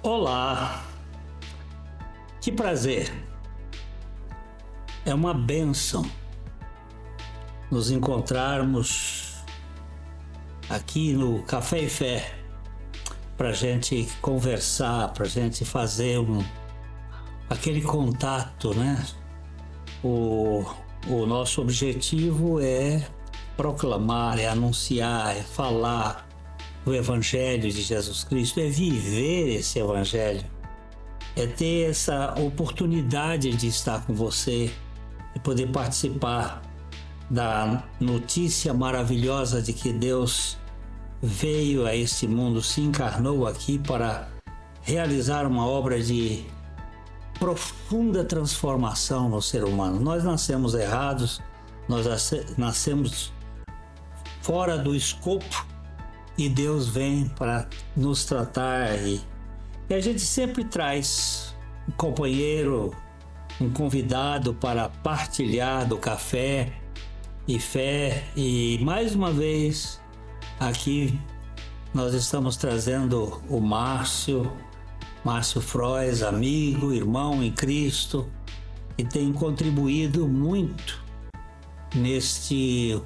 Olá, que prazer! É uma bênção nos encontrarmos aqui no Café e Fé para a gente conversar, para a gente fazer aquele contato, né? O nosso objetivo é proclamar, é anunciar, é falar do Evangelho de Jesus Cristo, é viver esse Evangelho, é ter essa oportunidade de estar com você e poder participar da notícia maravilhosa de que Deus veio a este mundo, se encarnou aqui para realizar uma obra de profunda transformação no ser humano. Nós nascemos errados, nós nascemos fora do escopo e Deus vem para nos tratar e a gente sempre traz um companheiro, um convidado para partilhar do café e fé. E mais uma vez aqui nós estamos trazendo o Márcio Frois, amigo, irmão em Cristo, que tem contribuído muito neste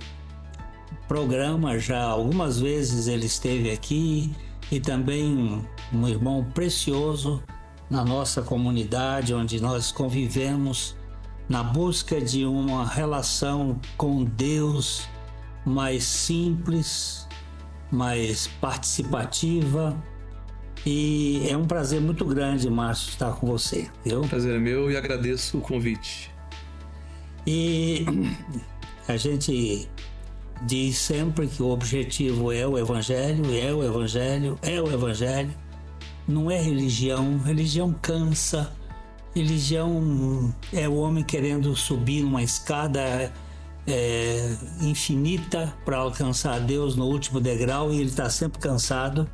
programa. Já algumas vezes ele esteve aqui, e também um irmão precioso na nossa comunidade, onde nós convivemos na busca de uma relação com Deus mais simples, mais participativa. E é um prazer muito grande, Márcio, estar com você, viu? Prazer é meu e agradeço o convite. E a gente diz sempre que o objetivo é o Evangelho, é o Evangelho, é o Evangelho. Não é religião, religião cansa, religião é o homem querendo subir numa escada infinita para alcançar Deus no último degrau, e ele está sempre cansado.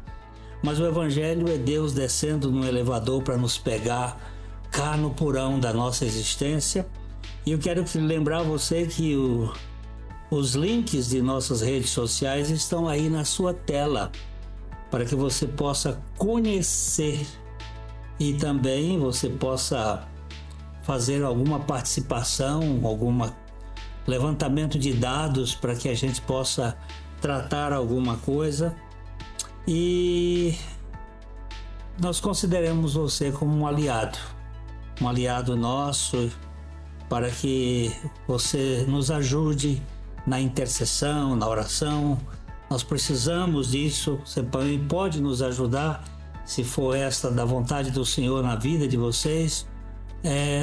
Mas o Evangelho é Deus descendo no elevador para nos pegar cá no porão da nossa existência. E eu quero lembrar você que os links de nossas redes sociais estão aí na sua tela, para que você possa conhecer e também você possa fazer alguma participação, algum levantamento de dados para que a gente possa tratar alguma coisa. E nós consideramos você como um aliado nosso, para que você nos ajude na intercessão, na oração. Nós precisamos disso. Você pode nos ajudar, se for esta da vontade do Senhor na vida de vocês,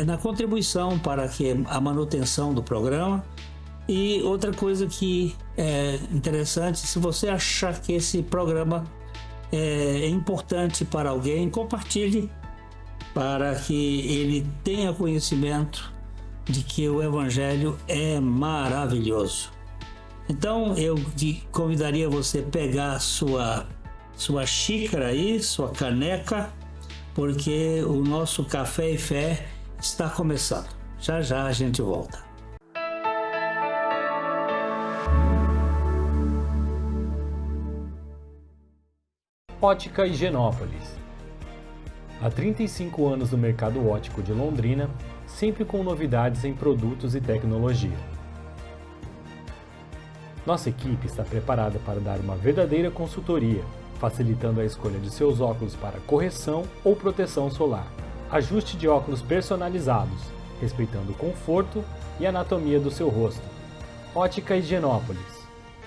na contribuição para a manutenção do programa. E outra coisa que é interessante, se você achar que esse programa é importante para alguém, compartilhe, para que ele tenha conhecimento de que o Evangelho é maravilhoso. Então eu convidaria você a pegar a sua xícara aí, sua caneca, porque o nosso Café e Fé está começando. Já já a gente volta. Ótica Higienópolis. Há 35 anos no mercado óptico de Londrina, sempre com novidades em produtos e tecnologia. Nossa equipe está preparada para dar uma verdadeira consultoria, facilitando a escolha de seus óculos para correção ou proteção solar. Ajuste de óculos personalizados, respeitando o conforto e anatomia do seu rosto. Ótica Higienópolis.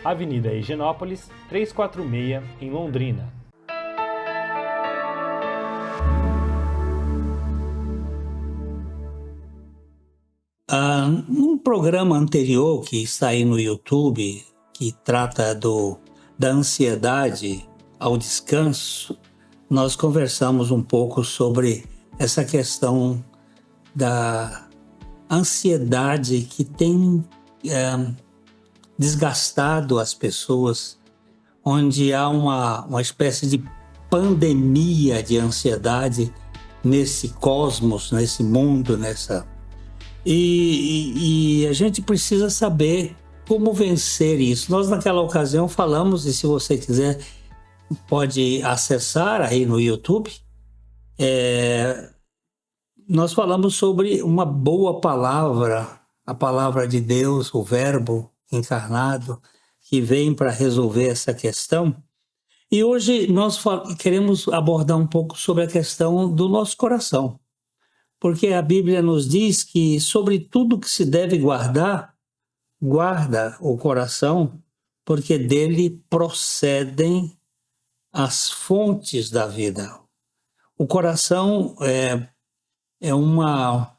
Avenida Higienópolis, 346, em Londrina. Num programa anterior que está aí no YouTube, que trata da ansiedade ao descanso, nós conversamos um pouco sobre essa questão da ansiedade que tem desgastado as pessoas, onde há uma espécie de pandemia de ansiedade nesse cosmos, nesse mundo, E a gente precisa saber como vencer isso. Nós naquela ocasião falamos, e se você quiser pode acessar aí no YouTube, Nós falamos sobre uma boa palavra, a palavra de Deus, o Verbo encarnado, que vem para resolver essa questão. E hoje nós queremos abordar um pouco sobre a questão do nosso coração. Porque a Bíblia nos diz que sobre tudo que se deve guarda o coração, porque dele procedem as fontes da vida. O coração é uma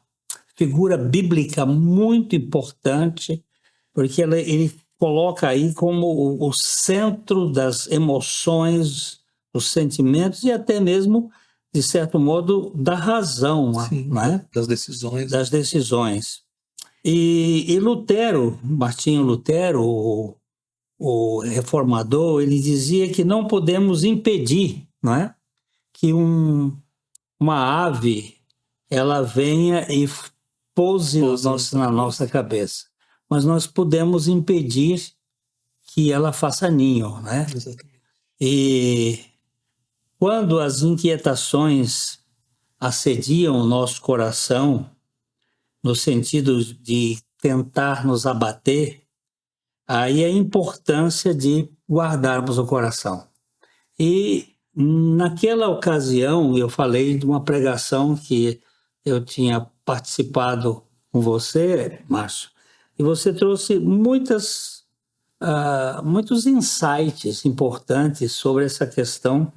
figura bíblica muito importante, porque ele coloca aí como o centro das emoções, dos sentimentos e até mesmo, de certo modo, da razão. Sim, né? Das decisões. Das decisões. E Lutero, Martinho Lutero, o reformador, ele dizia que não podemos impedir, não é? Que uma ave ela venha e pouse na nossa cabeça. Mas nós podemos impedir que ela faça ninho, né? Exatamente. E quando as inquietações assediam o nosso coração, no sentido de tentar nos abater, aí a importância de guardarmos o coração. E naquela ocasião eu falei de uma pregação que eu tinha participado com você, Márcio, e você trouxe muitos insights importantes sobre essa questão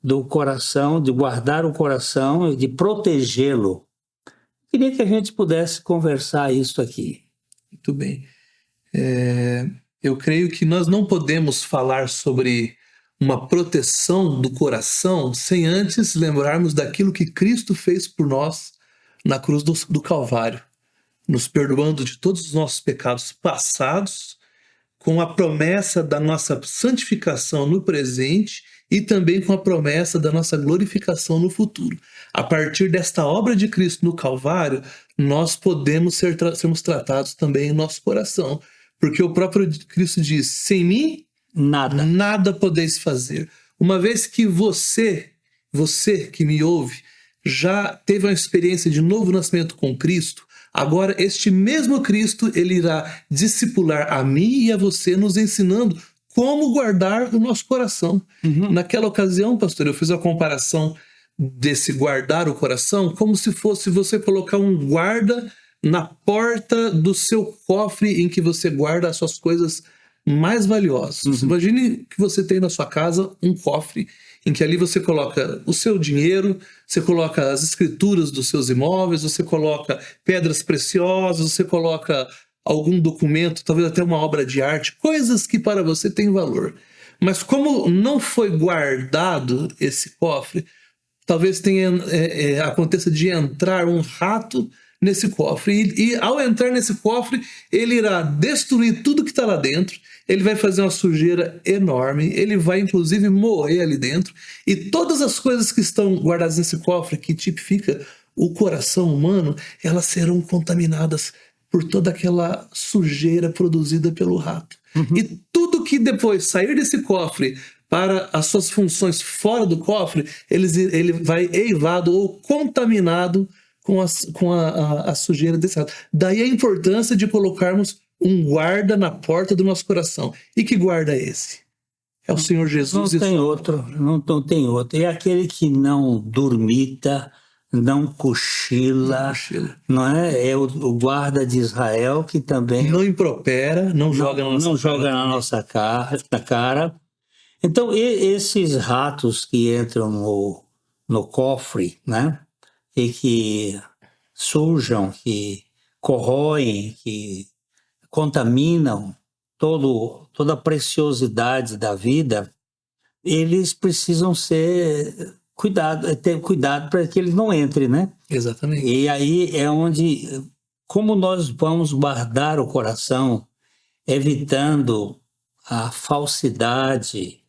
do coração, de guardar o coração e de protegê-lo. Queria que a gente pudesse conversar isso aqui. Muito bem. Eu creio que nós não podemos falar sobre uma proteção do coração sem antes lembrarmos daquilo que Cristo fez por nós na cruz do Calvário, nos perdoando de todos os nossos pecados passados, com a promessa da nossa santificação no presente e também com a promessa da nossa glorificação no futuro. A partir desta obra de Cristo no Calvário, nós podemos sermos tratados também em nosso coração, porque o próprio Cristo diz: sem mim, nada podeis fazer. Uma vez que você que me ouve, já teve uma experiência de novo nascimento com Cristo, agora este mesmo Cristo, ele irá discipular a mim e a você, nos ensinando como guardar o nosso coração. Naquela ocasião, pastor, eu fiz a comparação desse guardar o coração como se fosse você colocar um guarda na porta do seu cofre em que você guarda as suas coisas mais valiosas. Imagine que você tem na sua casa um cofre em que ali você coloca o seu dinheiro, você coloca as escrituras dos seus imóveis, você coloca pedras preciosas, você coloca algum documento, talvez até uma obra de arte, coisas que para você têm valor. Mas como não foi guardado esse cofre, talvez aconteça de entrar um rato nesse cofre. E ao entrar nesse cofre, ele irá destruir tudo que está lá dentro, ele vai fazer uma sujeira enorme, ele vai inclusive morrer ali dentro, e todas as coisas que estão guardadas nesse cofre, que tipifica o coração humano, elas serão contaminadas por toda aquela sujeira produzida pelo rato. E tudo que depois sair desse cofre para as suas funções fora do cofre, ele vai eivado ou contaminado com a sujeira desse rato. Daí a importância de colocarmos um guarda na porta do nosso coração. E que guarda é esse? É o Senhor Jesus. Não tem outro. É aquele que não dormita, não cochila, não é? É o guarda de Israel, que também não impropera, não joga na nossa cara. Então, esses ratos que entram no cofre, né? E que sujam, que corroem, que contaminam toda a preciosidade da vida, eles precisam ter cuidado para que eles não entrem, né? Exatamente. E aí é onde, como nós vamos guardar o coração, evitando a falsidade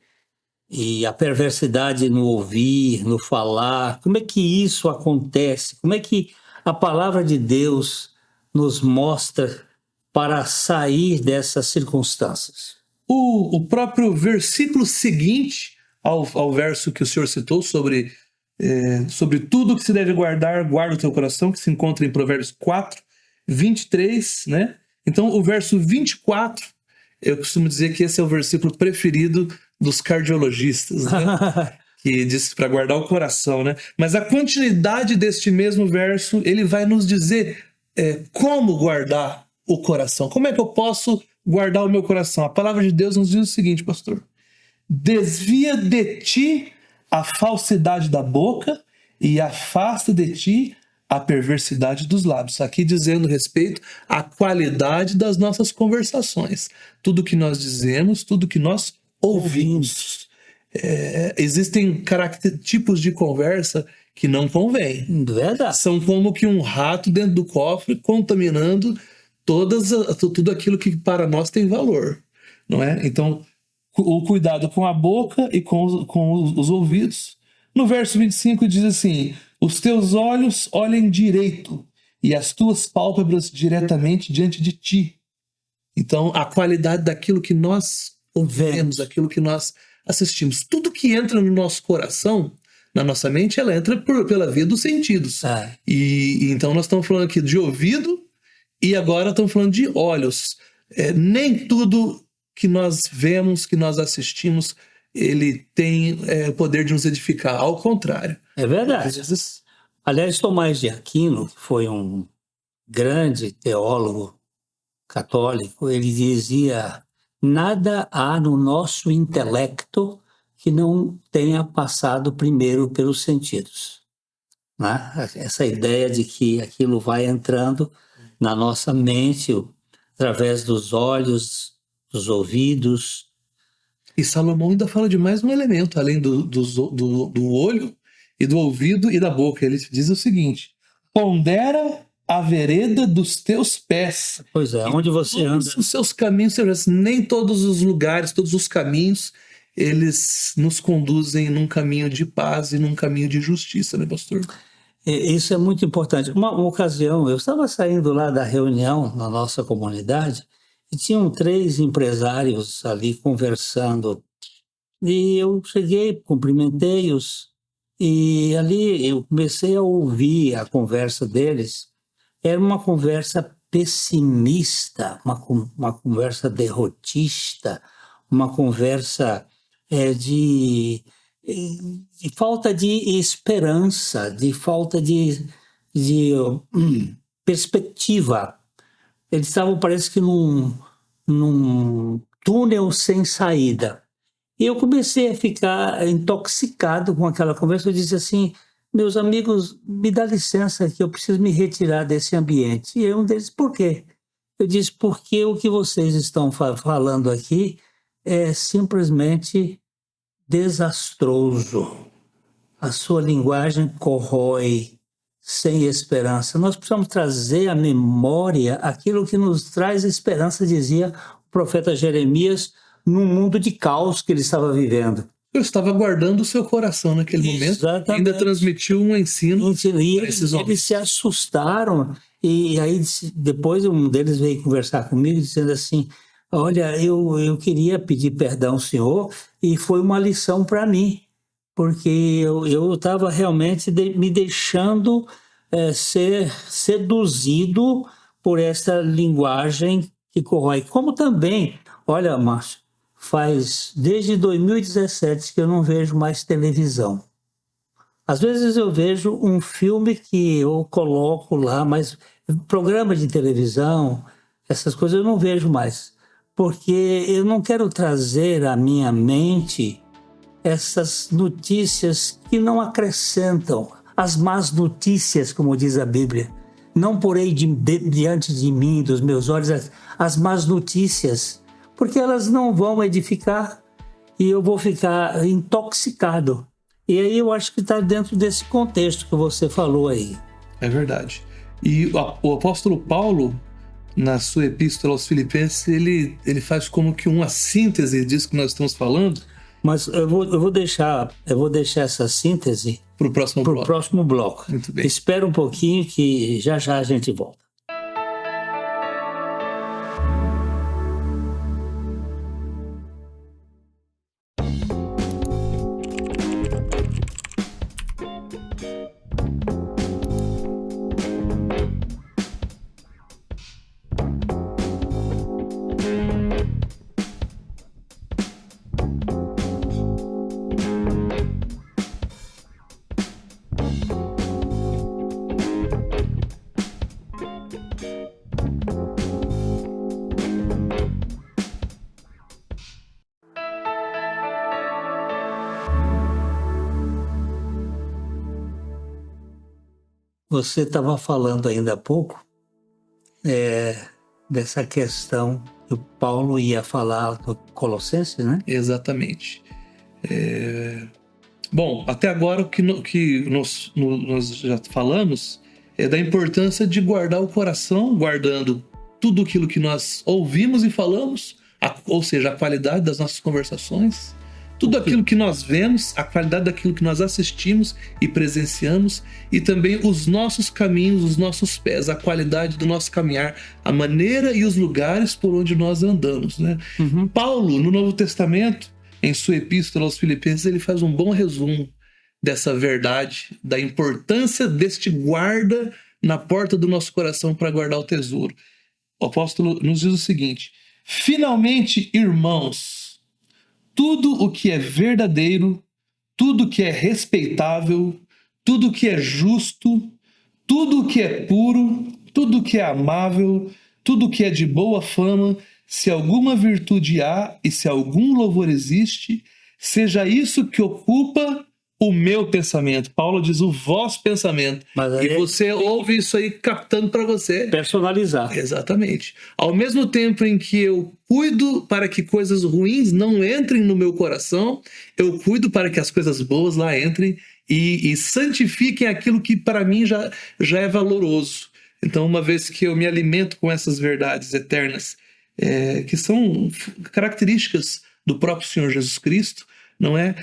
e a perversidade no ouvir, no falar. Como é que isso acontece? Como é que a palavra de Deus nos mostra para sair dessas circunstâncias? O próprio versículo seguinte ao verso que o senhor citou sobre sobre tudo que se deve guardar, guarda o teu coração, que se encontra em Provérbios 4, 23, né? Então, o verso 24, eu costumo dizer que esse é o versículo preferido dos cardiologistas, né? Que diz para guardar o coração, né? Mas a continuidade deste mesmo verso, ele vai nos dizer como guardar o coração. Como é que eu posso guardar o meu coração? A palavra de Deus nos diz o seguinte, pastor: desvia de ti a falsidade da boca e afasta de ti a perversidade dos lábios. Aqui dizendo respeito à qualidade das nossas conversações. Tudo que nós dizemos, tudo que nós ouvimos. Existem tipos de conversa que não convém. Verdade. São como que um rato dentro do cofre contaminando tudo aquilo que para nós tem valor, não é? Então, o cuidado com a boca e com os ouvidos. No verso 25 diz assim: os teus olhos olhem direito e as tuas pálpebras diretamente diante de ti. Então, a qualidade daquilo que nós ouvimos, daquilo que nós assistimos. Tudo que entra no nosso coração, na nossa mente, ela entra pela via dos sentidos. E então nós estamos falando aqui de ouvido e agora estamos falando de olhos. Nem tudo que nós vemos, que nós assistimos, ele tem o poder de nos edificar. Ao contrário. É verdade. Às vezes... Aliás, Tomás de Aquino, que foi um grande teólogo católico, ele dizia: nada há no nosso intelecto que não tenha passado primeiro pelos sentidos. Né? Essa ideia de que aquilo vai entrando na nossa mente através dos olhos, dos ouvidos. E Salomão ainda fala de mais um elemento, além do olho e do ouvido e da boca. Ele diz o seguinte: pondera a vereda dos teus pés. Pois é, onde você anda. Os seus caminhos, nem todos os lugares, todos os caminhos, eles nos conduzem num caminho de paz e num caminho de justiça, né, pastor? Isso é muito importante. Uma ocasião, eu estava saindo lá da reunião na nossa comunidade e tinham 3 empresários ali conversando. E eu cheguei, cumprimentei-os e ali eu comecei a ouvir a conversa deles. Era uma conversa pessimista, uma conversa derrotista, uma conversa de falta de esperança, de falta de perspectiva. Eles estavam, parece que, num túnel sem saída. E eu comecei a ficar intoxicado com aquela conversa. Eu disse assim: meus amigos, me dá licença que eu preciso me retirar desse ambiente. E um deles: por quê? Eu disse: porque o que vocês estão falando aqui é simplesmente desastroso. A sua linguagem corrói, sem esperança. Nós precisamos trazer à memória aquilo que nos traz esperança, dizia o profeta Jeremias, num mundo de caos que ele estava vivendo. Eu estava guardando o seu coração naquele momento. Exatamente. E ainda transmitiu um ensino e para esses homens. Eles se assustaram. E aí depois um deles veio conversar comigo dizendo assim: olha, eu queria pedir perdão ao senhor e foi uma lição para mim, porque eu estava realmente me deixando ser seduzido por essa linguagem que corrói. Como também, olha, Márcio, faz desde 2017 que eu não vejo mais televisão. Às vezes eu vejo um filme que eu coloco lá, mas programa de televisão, essas coisas eu não vejo mais, porque eu não quero trazer à minha mente essas notícias que não acrescentam, as más notícias, como diz a Bíblia. Não porei diante de mim, dos meus olhos, as más notícias, porque elas não vão edificar e eu vou ficar intoxicado. E aí eu acho que está dentro desse contexto que você falou aí. É verdade. E o apóstolo Paulo, na sua epístola aos Filipenses, ele faz como que uma síntese disso que nós estamos falando. Mas eu vou deixar essa síntese para o próximo bloco. Muito bem. Espera um pouquinho que já a gente volta. você estava falando ainda há pouco dessa questão que o Paulo ia falar do Colossenses, né? Exatamente. Bom, até agora o que nós já falamos é da importância de guardar o coração, guardando tudo aquilo que nós ouvimos e falamos, ou seja, a qualidade das nossas conversações, tudo aquilo que nós vemos, a qualidade daquilo que nós assistimos e presenciamos, e também os nossos caminhos, os nossos pés, a qualidade do nosso caminhar, a maneira e os lugares por onde nós andamos, né? Uhum. Paulo, no Novo Testamento, em sua epístola aos Filipenses, ele faz um bom resumo dessa verdade, da importância deste guarda na porta do nosso coração para guardar o tesouro. O apóstolo nos diz o seguinte: finalmente, irmãos, tudo o que é verdadeiro, tudo o que é respeitável, tudo o que é justo, tudo o que é puro, tudo o que é amável, tudo o que é de boa fama, se alguma virtude há e se algum louvor existe, seja isso que ocupa o meu pensamento. Paulo diz o vosso pensamento. Mas aí e você ouve isso aí captando para você. Personalizar. Exatamente. Ao mesmo tempo em que eu cuido para que coisas ruins não entrem no meu coração, eu cuido para que as coisas boas lá entrem e santifiquem aquilo que para mim já é valoroso. Então, uma vez que eu me alimento com essas verdades eternas, que são características do próprio Senhor Jesus Cristo, não é?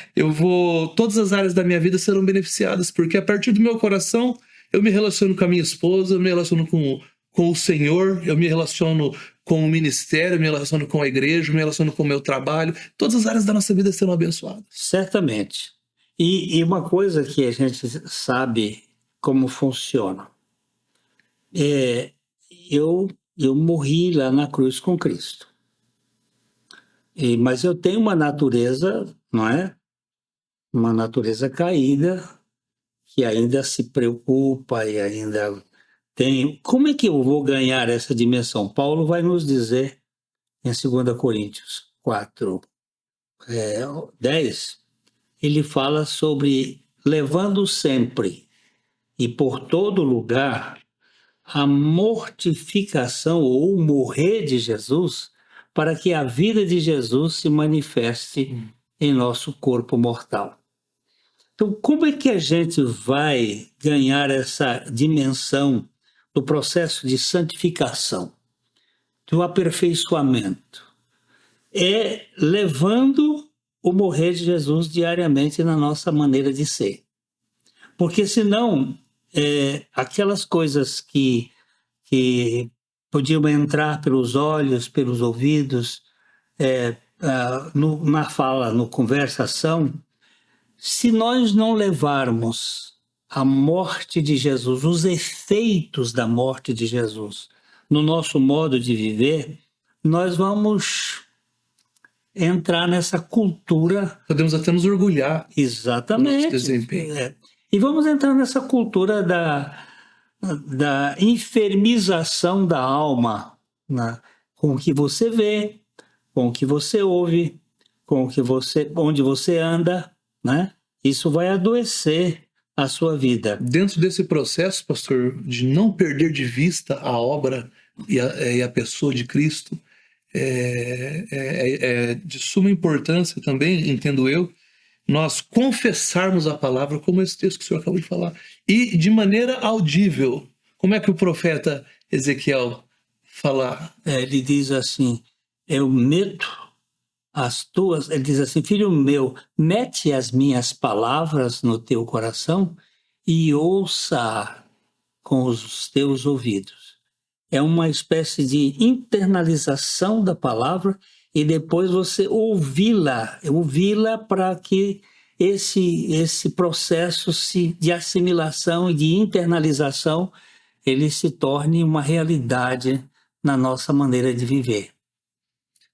Todas as áreas da minha vida serão beneficiadas, porque a partir do meu coração eu me relaciono com a minha esposa, eu me relaciono com o Senhor, eu me relaciono com o ministério, eu me relaciono com a igreja, eu me relaciono com o meu trabalho. Todas as áreas da nossa vida serão abençoadas. Certamente. E uma coisa que a gente sabe como funciona. Eu morri lá na cruz com Cristo. Mas eu tenho uma natureza, não é? Uma natureza caída, que ainda se preocupa e ainda tem. Como é que eu vou ganhar essa dimensão? Paulo vai nos dizer em 2 Coríntios 4, 10, ele fala sobre levando sempre e por todo lugar a mortificação ou o morrer de Jesus, para que a vida de Jesus se manifeste em nosso corpo mortal. Então, como é que a gente vai ganhar essa dimensão do processo de santificação, do aperfeiçoamento? É levando o morrer de Jesus diariamente na nossa maneira de ser. Porque senão, aquelas coisas que podiam entrar pelos olhos, pelos ouvidos, na fala, na conversação, se nós não levarmos a morte de Jesus, os efeitos da morte de Jesus no nosso modo de viver, nós vamos entrar nessa cultura. Podemos até nos orgulhar. Exatamente. Do nosso desempenho. E vamos entrar nessa cultura da enfermização da alma, né? Com o que você vê, com o que você ouve, onde você anda, né? Isso vai adoecer a sua vida. Dentro desse processo, pastor, de não perder de vista a obra e a pessoa de Cristo, é de suma importância também, entendo eu, nós confessarmos a palavra, como esse texto que o senhor acabou de falar, e de maneira audível. Como é que o profeta Ezequiel fala? Ele diz assim, eu meto as tuas... Ele diz assim, filho meu, mete as minhas palavras no teu coração e ouça com os teus ouvidos. É uma espécie de internalização da palavra e depois você ouvi-la para que esse processo de assimilação e de internalização ele se torne uma realidade na nossa maneira de viver.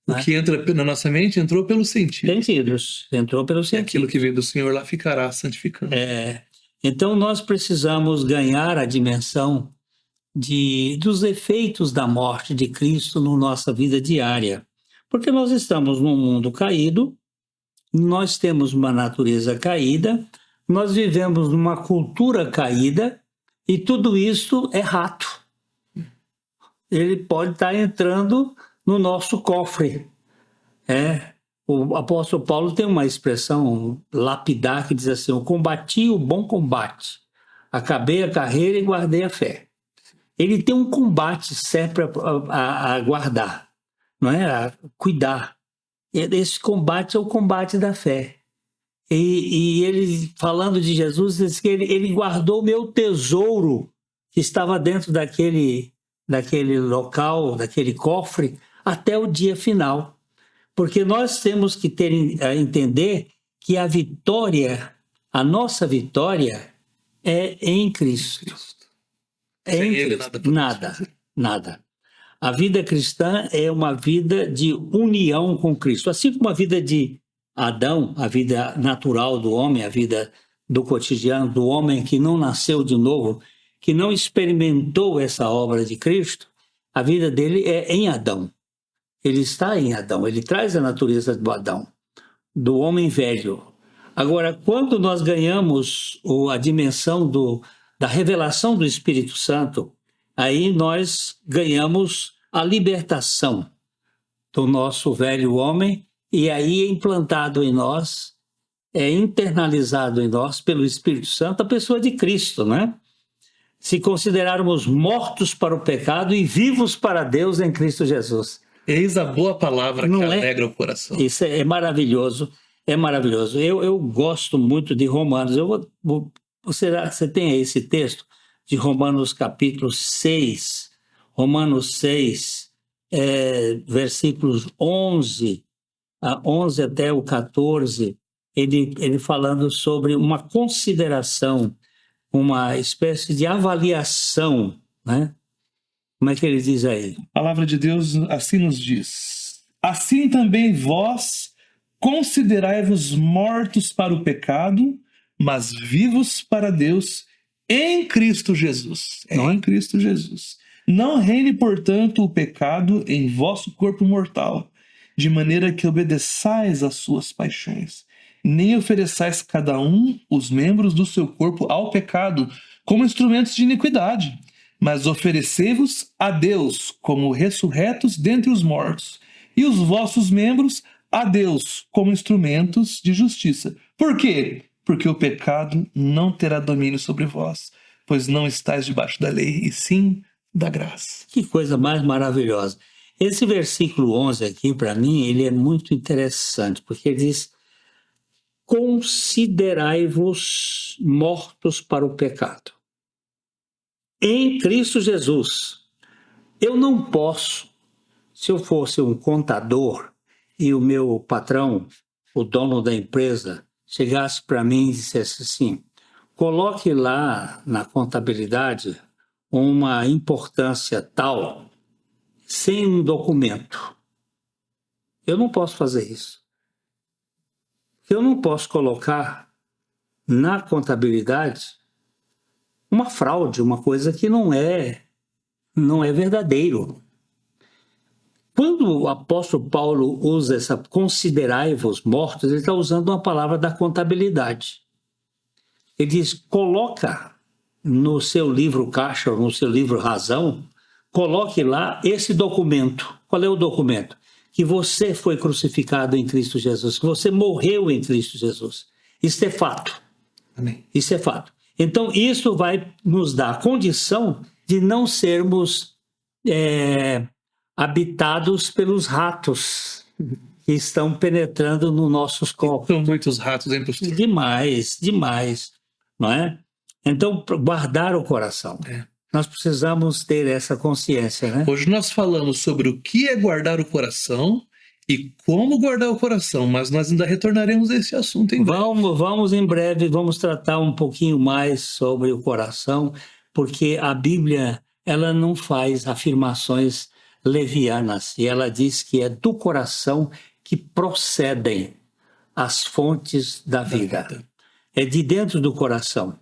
O que entra na nossa mente entrou pelos sentidos. Entrou pelos sentidos. Aquilo que vem do Senhor lá ficará santificando. Então nós precisamos ganhar a dimensão dos efeitos da morte de Cristo na nossa vida diária. Porque nós estamos num mundo caído, nós temos uma natureza caída, nós vivemos numa cultura caída E tudo isso é rato. Ele pode estar entrando no nosso cofre. O apóstolo Paulo tem uma expressão lapidar que diz assim: eu combati o bom combate, acabei a carreira e guardei a fé. Ele tem um combate sempre a guardar, não é? A cuidar. Esse combate é o combate da fé. E ele, falando de Jesus, diz que ele guardou o meu tesouro que estava dentro daquele local, daquele cofre, até o dia final. Porque nós temos que entender que a vitória, a nossa vitória, é em Cristo. Sem ele, Nada. A vida cristã é uma vida de união com Cristo. Assim como a vida de Adão, a vida natural do homem, a vida do cotidiano, do homem que não nasceu de novo, que não experimentou essa obra de Cristo, a vida dele é em Adão. Ele está em Adão, ele traz a natureza do Adão, do homem velho. Agora, quando nós ganhamos a dimensão da revelação do Espírito Santo, aí nós ganhamos a libertação do nosso velho homem, e aí é implantado em nós, é internalizado em nós pelo Espírito Santo a pessoa de Cristo, né? Se considerarmos mortos para o pecado e vivos para Deus em Cristo Jesus. Eis a boa palavra que alegra o coração. Isso é maravilhoso, é maravilhoso. Eu gosto muito de Romanos. Você tem aí esse texto de Romanos capítulo 6, Romanos 6, versículos 11 até o 14, ele falando sobre uma consideração, uma espécie de avaliação, né? Como é que ele diz aí? A palavra de Deus assim nos diz: assim também vós considerai-vos mortos para o pecado, mas vivos para Deus em Cristo Jesus. Em Cristo Jesus. Não reine, portanto, o pecado em vosso corpo mortal, de maneira que obedeçais às suas paixões. Nem ofereçais cada um os membros do seu corpo ao pecado como instrumentos de iniquidade, mas oferecei-vos a Deus como ressurretos dentre os mortos, e os vossos membros a Deus como instrumentos de justiça. Por quê? Porque o pecado não terá domínio sobre vós, pois não estáis debaixo da lei, e sim da graça. Que coisa mais maravilhosa. Esse versículo 11 aqui, para mim, ele é muito interessante, porque ele diz: considerai-vos mortos para o pecado em Cristo Jesus. Eu não posso, se eu fosse um contador e o meu patrão, o dono da empresa, chegasse para mim e dissesse assim: coloque lá na contabilidade uma importância tal, sem um documento. Eu não posso fazer isso. Eu não posso colocar na contabilidade uma fraude, uma coisa que não é verdadeiro. Quando o apóstolo Paulo usa essa considerai-vos mortos, ele está usando uma palavra da contabilidade. Ele diz: coloca no seu livro caixa, no seu livro razão, coloque lá esse documento. Qual é o documento? Que você foi crucificado em Cristo Jesus, que você morreu em Cristo Jesus. Isso é fato. Amém. Isso é fato. Então, isso vai nos dar a condição de não sermos habitados pelos ratos que estão penetrando nos nossos corpos. São muitos ratos, hein, pastor? Demais, não é? Então, guardar o coração. Nós precisamos ter essa consciência, né? Hoje nós falamos sobre o que é guardar o coração e como guardar o coração, mas nós ainda retornaremos a esse assunto em breve. Vamos em breve, vamos tratar um pouquinho mais sobre o coração, porque a Bíblia, ela não faz afirmações levianas, e ela diz que é do coração que procedem as fontes da vida. É de dentro do coração.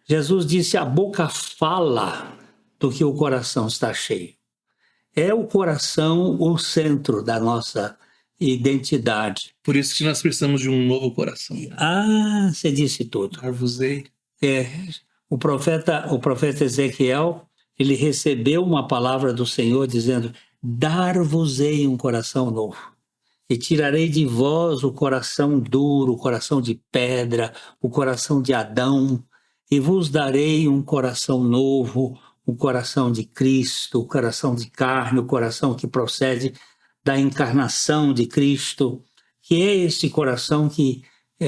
Jesus disse: a boca fala do que o coração está cheio. É o coração o centro da nossa identidade. Por isso que nós precisamos de um novo coração. Você disse tudo. Dar-vos-ei. O profeta Ezequiel, ele recebeu uma palavra do Senhor dizendo: dar-vos-ei um coração novo, e tirarei de vós o coração duro, o coração de pedra, o coração de Adão, e vos darei um coração novo, o coração de Cristo, o coração de carne, o coração que procede da encarnação de Cristo, que é esse coração que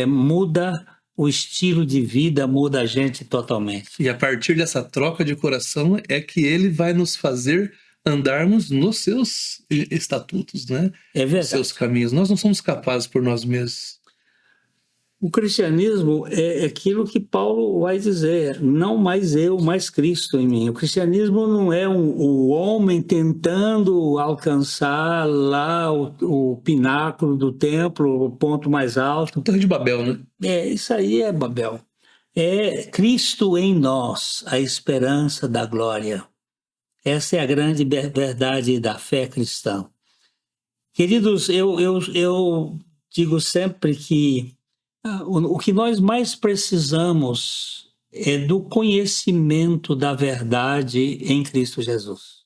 muda o estilo de vida, muda a gente totalmente. E a partir dessa troca de coração é que ele vai nos fazer andarmos nos seus estatutos, né? É verdade. Nos seus caminhos. Nós não somos capazes por nós mesmos. O cristianismo é aquilo que Paulo vai dizer: não mais eu, mas Cristo em mim. O cristianismo não é o homem tentando alcançar lá o pináculo do templo, o ponto mais alto. Torre de Babel, né? Isso aí é Babel. É Cristo em nós, a esperança da glória. Essa é a grande verdade da fé cristã. Queridos, eu digo sempre que o que nós mais precisamos é do conhecimento da verdade em Cristo Jesus.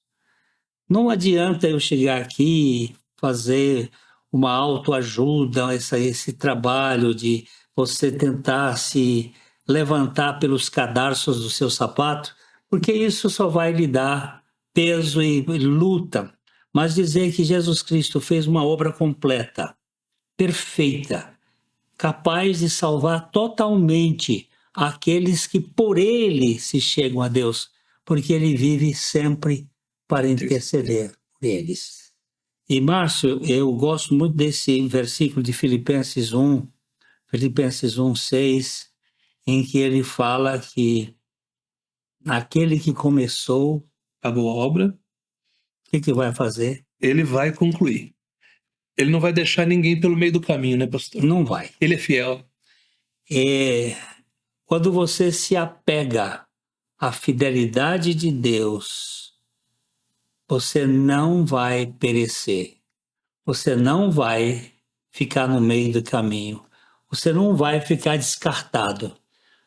Não adianta eu chegar aqui e fazer uma autoajuda, esse trabalho de você tentar se levantar pelos cadarços do seu sapato, porque isso só vai lhe dar peso e luta. Mas dizer que Jesus Cristo fez uma obra completa, perfeita, capaz de salvar totalmente aqueles que por ele se chegam a Deus, porque ele vive sempre para interceder por eles. E, Márcio, eu gosto muito desse versículo de Filipenses 1:6, em que ele fala que aquele que começou a boa obra, o que vai fazer? Ele vai concluir. Ele não vai deixar ninguém pelo meio do caminho, né, pastor? Não vai. Ele é fiel. Quando você se apega à fidelidade de Deus, você não vai perecer. Você não vai ficar no meio do caminho. Você não vai ficar descartado.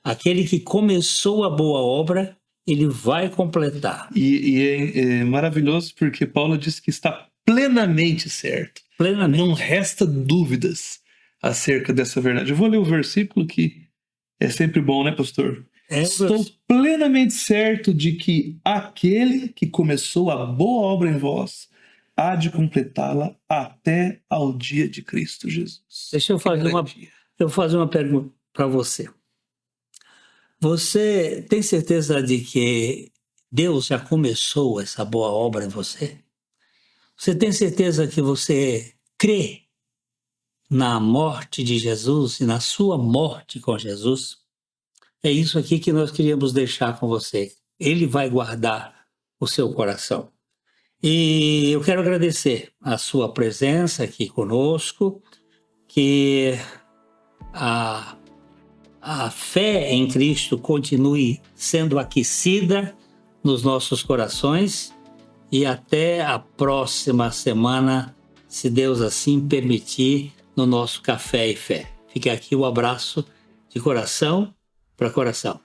Aquele que começou a boa obra, ele vai completar. E é maravilhoso porque Paulo diz que está plenamente certo. Plenamente. Não resta dúvidas acerca dessa verdade. Eu vou ler o versículo que é sempre bom, né, pastor? Estou plenamente certo de que aquele que começou a boa obra em vós há de completá-la até ao dia de Cristo Jesus. Deixa eu fazer uma pergunta para você. Você tem certeza de que Deus já começou essa boa obra em você? Você tem certeza que você crê na morte de Jesus e na sua morte com Jesus? É isso aqui que nós queríamos deixar com você. Ele vai guardar o seu coração. E eu quero agradecer a sua presença aqui conosco, que a fé em Cristo continue sendo aquecida nos nossos corações, e até a próxima semana, se Deus assim permitir, no nosso Café e Fé. Fica aqui o abraço de coração para coração.